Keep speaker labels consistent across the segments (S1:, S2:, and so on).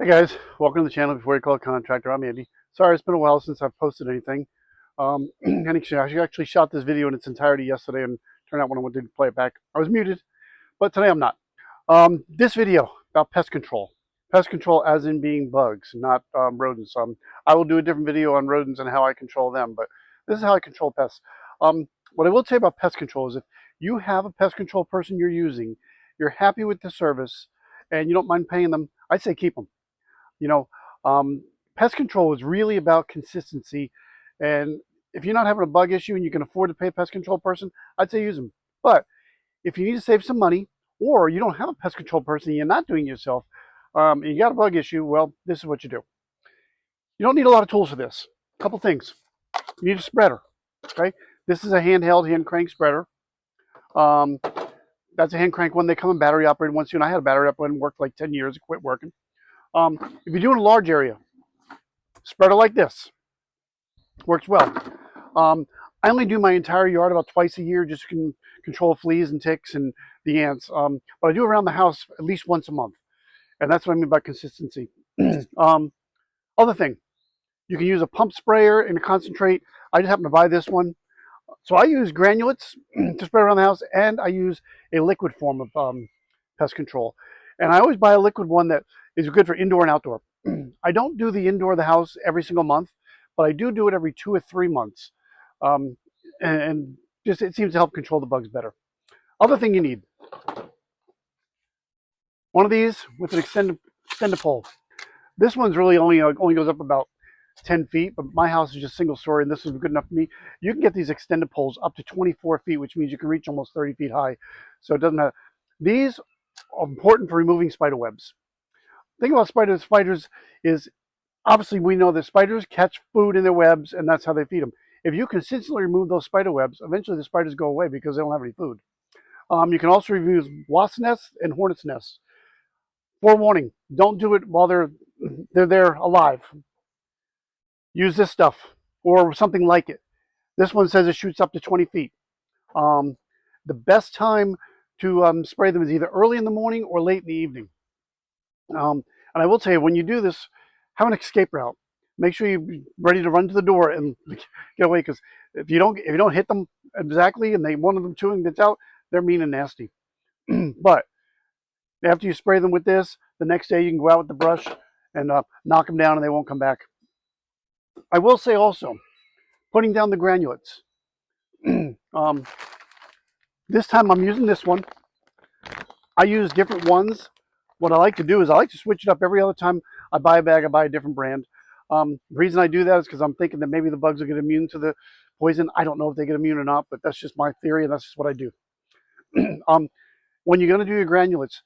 S1: Hey guys, welcome to the channel Before You Call a Contractor. I'm Andy. Sorry, it's been a while since I've posted anything. And I actually shot this video in its entirety yesterday, and turned out when I went to play it back, I was muted. But today I'm not. This video about pest control. Pest control as in being bugs, not rodents. I will do a different video on rodents and how I control them, but this is how I control pests. What I will tell you about pest control is if you have a pest control person you're using, you're happy with the service, and you don't mind paying them, I say keep them. You know, pest control is really about consistency. And if you're not having a bug issue and you can afford to pay a pest control person, I'd say use them. But if you need to save some money, or you don't have a pest control person and you're not doing it yourself, and you got a bug issue, well, this is what you do. You don't need a lot of tools for this. A couple things. You need a spreader. Okay, this is a handheld hand crank spreader. Um, that's a hand crank one. They come in battery operated ones too. And I had a battery operated one, worked like 10 years, it quit working. If you're doing a large area, spreader like this works well. I only do my entire yard about twice a year, just to control fleas and ticks and the ants. But I do around the house at least once a month, and that's what I mean by consistency. Other thing, you can use a pump sprayer and a concentrate. I just happen to buy this one, so I use granulates to spray around the house, and I use a liquid form of pest control. And I always buy a liquid one that is good for indoor and outdoor. I don't do the indoor of the house every single month, but I do it every 2 or 3 months. Um, and just it seems to help control the bugs better. Other thing you need, one of these with an extended pole. This one's really only goes up about 10 feet, but my house is just single story, and this is good enough for me. You can get these extended poles up to 24 feet, which means you can reach almost 30 feet high. So it doesn't have, these are important for removing spider webs. The thing about spiders is obviously we know that spiders catch food in their webs, and that's how they feed them. If you consistently remove those spider webs, eventually the spiders go away because they don't have any food. You can also remove wasp nests and hornets nests. Forewarning, don't do it while they're there alive. Use this stuff or something like it. This one says it shoots up to 20 feet. Um, the best time to spray them is either early in the morning or late in the evening. And I will tell you, when you do this, have an escape route. Make sure you're ready to run to the door and get away, because if you don't hit them exactly and one of them chewing gets out, they're mean and nasty. But after you spray them with this, the next day you can go out with the brush and knock them down, and they won't come back. I will say also, putting down the granulates. This time I'm using this one. I use different ones. What I like to do is I like to switch it up every other time I buy a bag. I buy a different brand. The reason I do that is because I'm thinking that maybe the bugs will get immune to the poison. I don't know if they get immune or not, but that's just my theory, and that's just what I do. When you're going to do your granulates,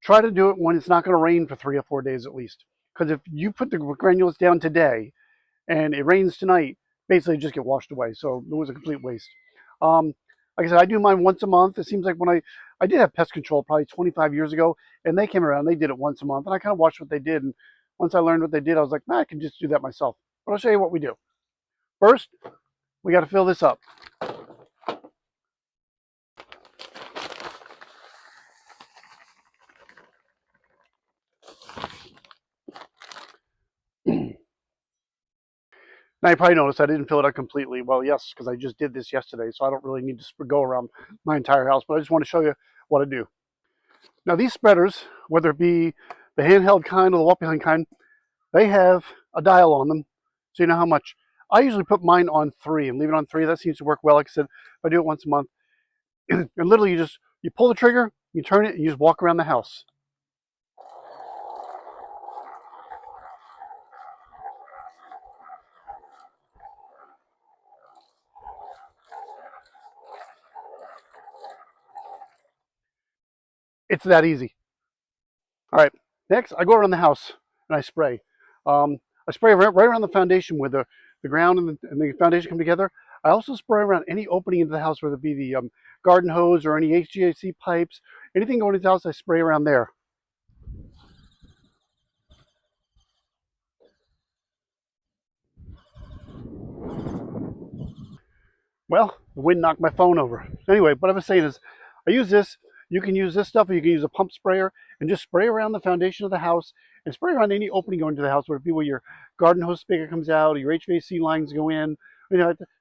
S1: try to do it when it's not going to rain for 3 or 4 days at least. Because if you put the granulates down today and it rains tonight, basically just get washed away. So it was a complete waste. Like I said, I do mine once a month. It seems like when I did have pest control probably 25 years ago, and they came around, they did it once a month, and I kind of watched what they did. And once I learned what they did, I was like, nah, I can just do that myself. But I'll show you what we do. First, we got to fill this up. Now you probably noticed I didn't fill it up completely. Well, yes, because I just did this yesterday, so I don't really need to go around my entire house, but I just want to show you what I do. Now these spreaders, whether it be the handheld kind or the walk behind kind, they have a dial on them, so you know how much. I usually put mine on 3 and leave it on 3. That seems to work well. Like I said, I do it once a month. And literally you pull the trigger, you turn it, and you just walk around the house. It's that easy. All right, next I go around the house and I spray. I spray right around the foundation where the ground and the foundation come together. I also spray around any opening into the house, whether it be the garden hose or any HVAC pipes, anything going into the house, I spray around there. Well, the wind knocked my phone over. Anyway, what I was saying is, I use this. You can use this stuff, or you can use a pump sprayer and just spray around the foundation of the house and spray around any opening going to the house, where it be where your garden hose spigot comes out, or your HVAC lines go in.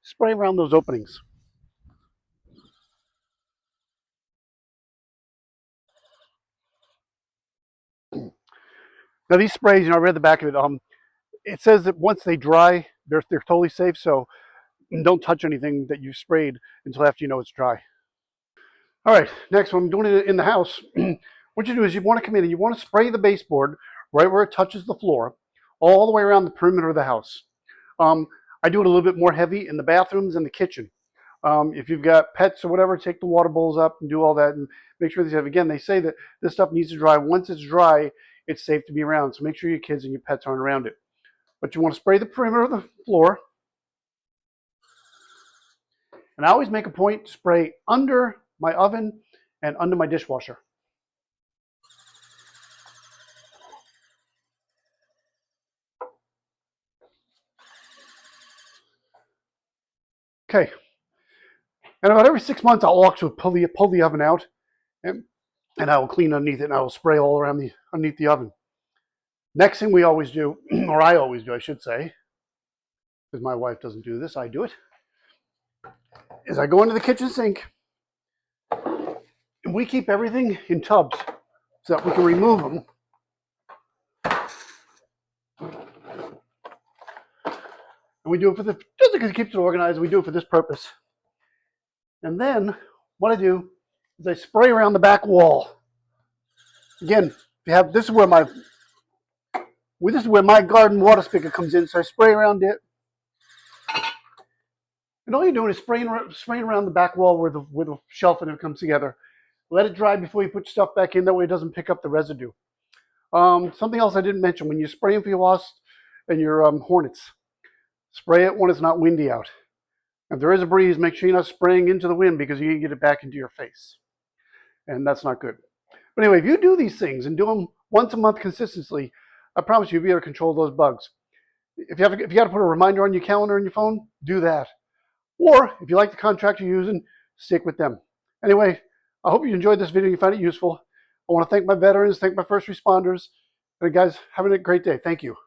S1: Spray around those openings. Now these sprays, I read the back of it. It says that once they dry, they're totally safe. So don't touch anything that you've sprayed until after you know it's dry. All right, next one, I'm doing it in the house. What you do is you want to come in and you want to spray the baseboard right where it touches the floor, all the way around the perimeter of the house. I do it a little bit more heavy in the bathrooms and the kitchen. If you've got pets or whatever, take the water bowls up and do all that and make sure these have, again, they say that this stuff needs to dry. Once it's dry, it's safe to be around. So make sure your kids and your pets aren't around it. But you want to spray the perimeter of the floor. And I always make a point to spray under my oven and under my dishwasher. Okay. And about every 6 months, I'll actually pull the oven out, and I will clean underneath it, and I will spray all around underneath the oven. Next thing we always do, or I always do, I should say, because my wife doesn't do this, I do it, is I go into the kitchen sink, and we keep everything in tubs so that we can remove them. And we do it just because it keeps it organized, we do it for this purpose. And then what I do is I spray around the back wall. Again, this is where my garden water spigot comes in, so I spray around it. And all you're doing is spraying around the back wall where the shelf and it comes together. Let it dry before you put stuff back in, that way it doesn't pick up the residue. Something else I didn't mention, when you're spraying for your wasps and your hornets, spray it when it's not windy out. If there is a breeze, make sure you're not spraying into the wind, because you can get it back into your face. And that's not good. But anyway, if you do these things and do them once a month consistently, I promise you'll be able to control those bugs. If you got to put a reminder on your calendar on your phone, do that. Or if you like the contractor you're using, stick with them. Anyway, I hope you enjoyed this video and you found it useful. I want to thank my veterans, thank my first responders. And guys, have a great day. Thank you.